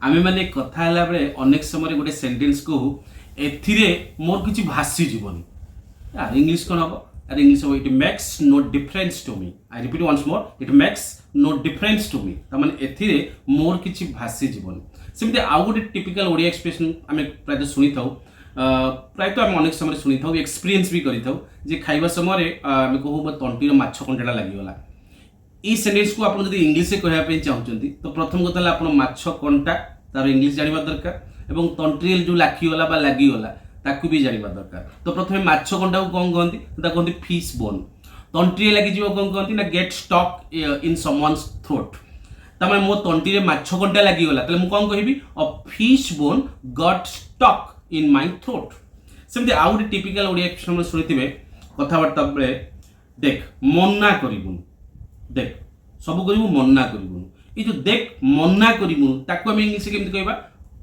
आमे माने कथा हला बेले अनेक समय गोटे सेंटेंस को एथिरे मोर किछि भासी जीवनी यार इंग्लिश कोन हबो यार इंग्लिश हबो it makes no difference to me I repeat once more it makes no difference to me त माने एथिरे मोर किछि भासी जीवनी सेमते आउ गोटे टिपिकल ओडिया एक्सप्रेशन आमे प्राय सुनी थाउ प्राय तो आमे अनेक समय सुनी थाउ एक्सपीरियंस भी करि थाउ जे खाइबा समय आमे कहू म तंटीर माछ कंटेडा लागि गला ई सेंटेंस को आपण जदि इंग्लिश में कहया पे चाहउचंती तो प्रथम कथा ला आपण माछ कंटा तार इंग्लिश जानिबा दरकार एवं तंट्रियल जो लाखी गला बा लागि गला ताकू भी जानिबा दरकार। तो प्रथमे माछ कंटा को कोन कहंती ता कहंती फिश बोन तंट्रियल लागि जीव कोन कहंती ना get stuck in someone's throat तमे मो तंटी रे माछ कंटा लागि गला तले मु कोन कहिबी a fish bone got stuck in my throat. सेमते आउट टिपिकल ओडिया एक्सप्रेशन सुनिथिबे कथा बार्ता बेले देख मन्ना करिबुन देख सब करू मन्ना करू ये जो देख मन्ना करू ताको हम इंग्लिश केमती कहबा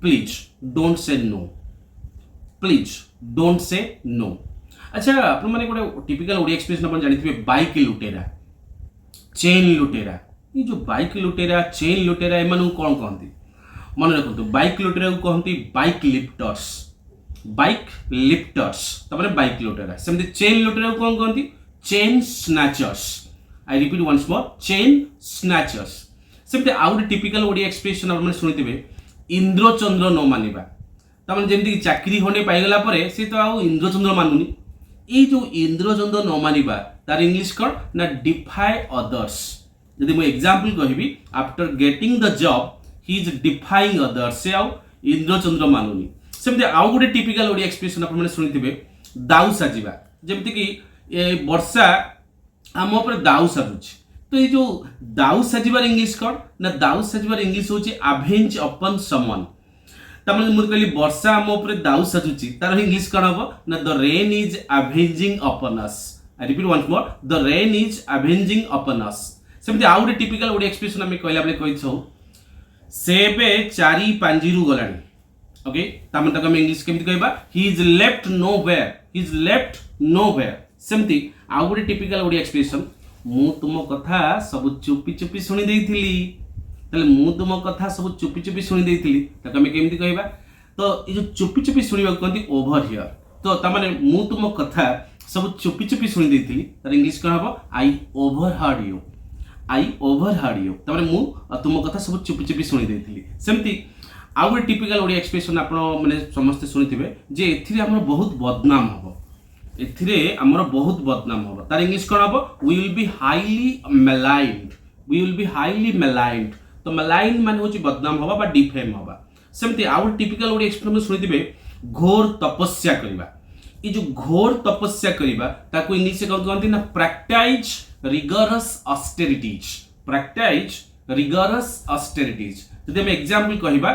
please don't say no please don't say no. अच्छा आपण माने गोटे टिपिकल ओडिया एक्सप्रेशन आपण जानिथिबे बाइक लुटेरा चेन लुटेरा ये जो बाइक लुटेरा चेन लुटेरा एमानु कोन कहंती मन रखंतु बाइक लुटेरा को कहंती बाइक लिफ्टर्स तबरे बाइक लुटेरा सेमते चेन लुटेरा को कोन कहंती chain snatchers I repeat once more chain snatchers. सेमते आउट टिपिकल ओडिया एक्सप्रेशन आपण सुनिथिबे इंद्रचंद्र न मानिबा तमन जेमति कि चाकरी होने पाइगला परे से तो आउ इंद्रचंद्र मानुनी ए जो इंद्रचंद्र न मानिबा तार इंग्लिश कोन ना डिफाई अदर्स। यदि मैं एग्जांपल कहबी after getting the job he is defying others से आउ इंद्रचंद्र मानुनी। सेमते आउ गोटे टिपिकल ओडिया एक्सप्रेशन आपण सुनिथिबे दाउ साजिबा जेमति कि ए वर्षा आम ऊपर दाउ साजुची तो ये जो दाउ साजिबार इंग्लिश कौन ना दाउ साजिबार इंग्लिश होची अवेंज अपन समवन तमन मु कहली वर्षा आम ऊपर दाउ साजुची तार इंग्लिश कौन हबो ना the rain is avenging upon us. I repeat once more the rain is avenging upon us. सेमति आउट टिपिकल ओडिया एक्सप्रेशन हम कहला बले कहिछौ सेबे चारी पांजीरु गलानी ओके तमन तक हम इंग्लिश केमति कहबा he is left nowhere he is left nowhere. सेमति आउ गोटे टिपिकल ओडिया एक्सप्रेशन मु तुम कथा सब चुपी चुपी सुनी देइथिली तले मु तुम कथा सब चुपी चुपी सुनी देइथिली ताके हम केमति कहबा तो ये जो चुपी चुपी सुनिबा कहंती ओवर हियर तो त माने मु तुम कथा सब चुपी चुपी सुनी देइथिली तार इंग्लिश कोन हबो I overheard you I overheard you त माने मु तुम कथा सब चुपी चुपी सुनी देइथिली। सेमति आउ गोटे टिपिकल ओडिया एक्सप्रेशन आपण माने समस्त सुनिथिबे जे एथिरे हमर बहुत बदनाम हबो एथिरे हमर बहुत बदनाम हबो तार इंग्लिश कोन हबो वी विल बी हाईली मेलाइन्ड तो मेलाइन माने होची बदनाम हबा बा डिफेम हबा। सेमति आउट टिपिकल ओडिया एक्सप्रेशन सुनिथिबे घोर तपस्या करिबा ये जो घोर तपस्या करिबा ताको इंग्लिश से कहंती ना practise rigorous austerities practise rigorous austerities. जदि हम एग्जांपल कहिबा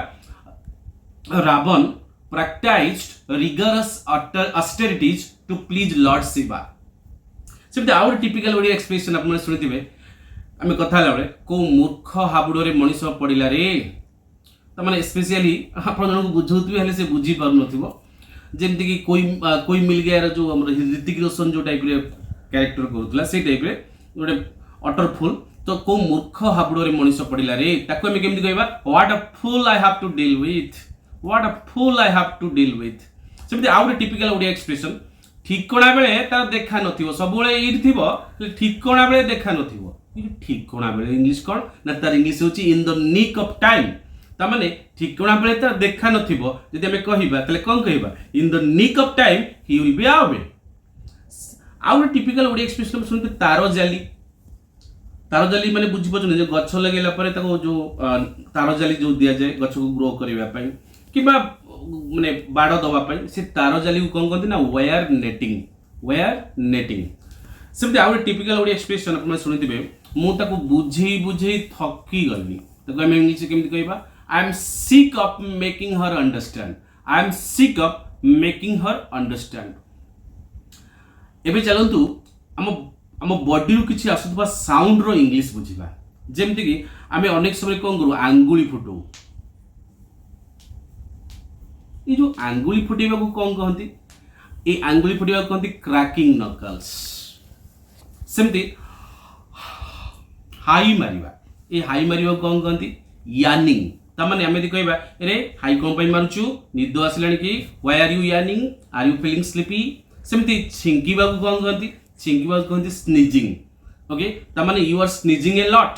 Ravan practiced rigorous austerities to please Lord Shiva। सेमते आउट टिपिकल ओडिया एक्सप्रेशन आपण सुनिथिबे आमे कथा हला बेले को मूर्ख हाबुडो रे मनीष पडिला रे त माने स्पेशली आपण जन को बुझौथि हेले से बुझी पार नथिबो जेमति कि कोई मिल गया जो हमर ऋतिक रोशन जो टाइप रे कैरेक्टर करथला से टाइप रे गोटे अटरफुल तो को मूर्ख हाबुडो रे मनीष पडिला रे ताको हम केमति कहबा what a fool I have to deal with What a fool I have to deal with। सेमति आउट टिपिकल ओडिया एक्सप्रेशन ठिकणा बेले तार देखा नथिबो सब बेले इ थिबो ठिकणा बेले देखा नथिबो इ ठिकणा बेले इंग्लिश कोन ना तार इंग्लिश होची in the nick of time त माने ठिकणा बेले तार देखा नथिबो जदि हम कहिबा तले कोन कहिबा in the nick of time he will be away. आउट टिपिकल ओडिया एक्सप्रेशन सुनते तारो जाली माने बुझि पछन जे गछ लगेला परे ताको जो तारो जाली जो दिया जाय गछ को ग्रो करबा पई किबा माने बाड़ दबा पई से तारो जाली को कोन कहंती ना वायर नेटिंग। सेमते आउट टिपिकल ओडिया एक्सप्रेशन आपण सुनिथिबे मु ताको बुझेई थकी गली ताको हम इंग्लिश केमति कहबा I am sick of making her understand. एबे चलंतु हम बॉडी रू किछि आसुतबा साउंड रो इंग्लिश बुझिबा जेमति कि आमे अनेक समय कोन करू आंगुली फुटू ये जो आंगुली फुटेबा को कौन कहंती ए आंगुली फुटेबा कहंती क्रैकिंग नकल्स। सेमती हाई मारिबा ए हाई मारिबा कौन कहंती यार्निंग तामाने आमे कहबा अरे हाई कोन पई मारुचु निद आसिलानी कि why are you yawning are you feeling sleepy सेमती छिंकीबा को कोन कहंती छिंकीबा को कहंती स्नीजिंग ओके तामाने you are sneezing a lot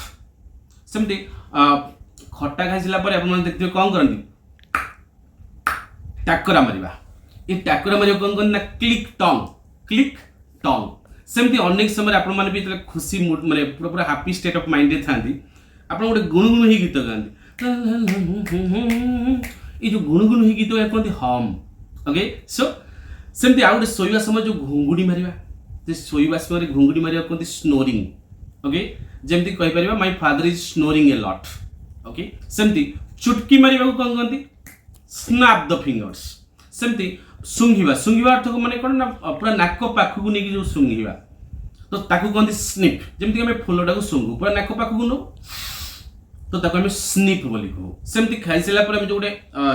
सेमती खट्टा खाइसिला पर आपण माने देखथिबे कोन करंती टाकरा मारिबा ए टाकरा मारिबा कोन करना क्लिक टंग सेमती अनेक समय आपण माने भी खुशी मूड माने पूरा हैप्पी स्टेट ऑफ माइंड रे थांती आपण गोटे गुणगुण ही गीत गांती ये जो गुणगुण ही गीत या कहते हम ओके सो सेमती आउ गोटे शोइबा समय जो घुंगुड़ी मारिबा जे शोइबा समय घुंगुड़ी मारिबा कहते स्नोरिंग ओके जेमती कहि परिबा my father is snoring a lot okay सेमती चुटकी मारिबा को कोन कहंती स्नैप द फिंगर्स सेमती सुंघिबा अर्थ को माने कोन ना पूरा नाक पाखु को नेकी जो सुंघिबा तो ताकू कहंती स्निप जेमती हमें फूलटा को सुंघु पूरा नाक पाखु को नो तो ताको हमें स्निप बोली कहू सेमती खाइसला पर हम जो गोटे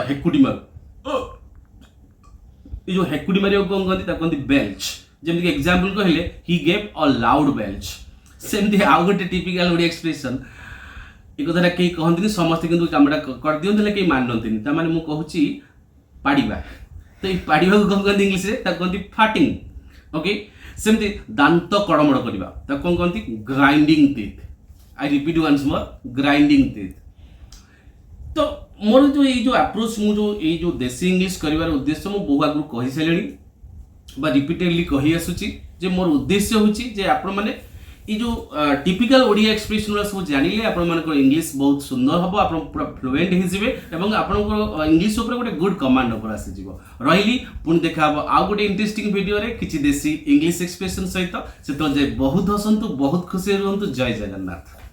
हेकुडी मारू ये जो हेकुडी मारियो कोन कहंती ताको कहंती बेल्च जेमती कि एग्जांपल कहले he gave a loud belch सेमती आउ गोटे टिपिकल ओडी एक्सप्रेशन ए कथाटा के कहंती समस्त किंतु कामटा कर दियंतले के माननतिनी ता माने मु कहूची पाड़ीबा तो ये पाड़ीबा को कोन कहंती इंग्लिश रे ताको कहंती फाटिंग ओके सेमती दांत कड़मड़ करबा ताको कोन कहंती grinding teeth I repeat once more grinding teeth तो मोर जो ये जो अप्रोच मु जो ये जो देसी इंग्लिश करिवार उद्देश्य मु बहु आगु कहि सलेनी बा रिपीटेडली कहि आसुची जे मोर उद्देश्य होची जे आपण माने ये जो टिपिकल ओडिया एक्सप्रेशन वाला सब जानिले आपण मानको इंग्लिश बहुत सुंदर हबो आपण पूरा फ्लुएंट हि जिवे एवं आपण को इंग्लिश ऊपर गोटे गुड कमांड ऊपर आसी जिवो रहिली पुन देखा हबो आ गोटे इंटरेस्टिंग वीडियो रे किछि देसी इंग्लिश एक्सप्रेशन सहित से तो जे बहुत हसंतु बहुत खुशी रहंतु जय जगन्नाथ।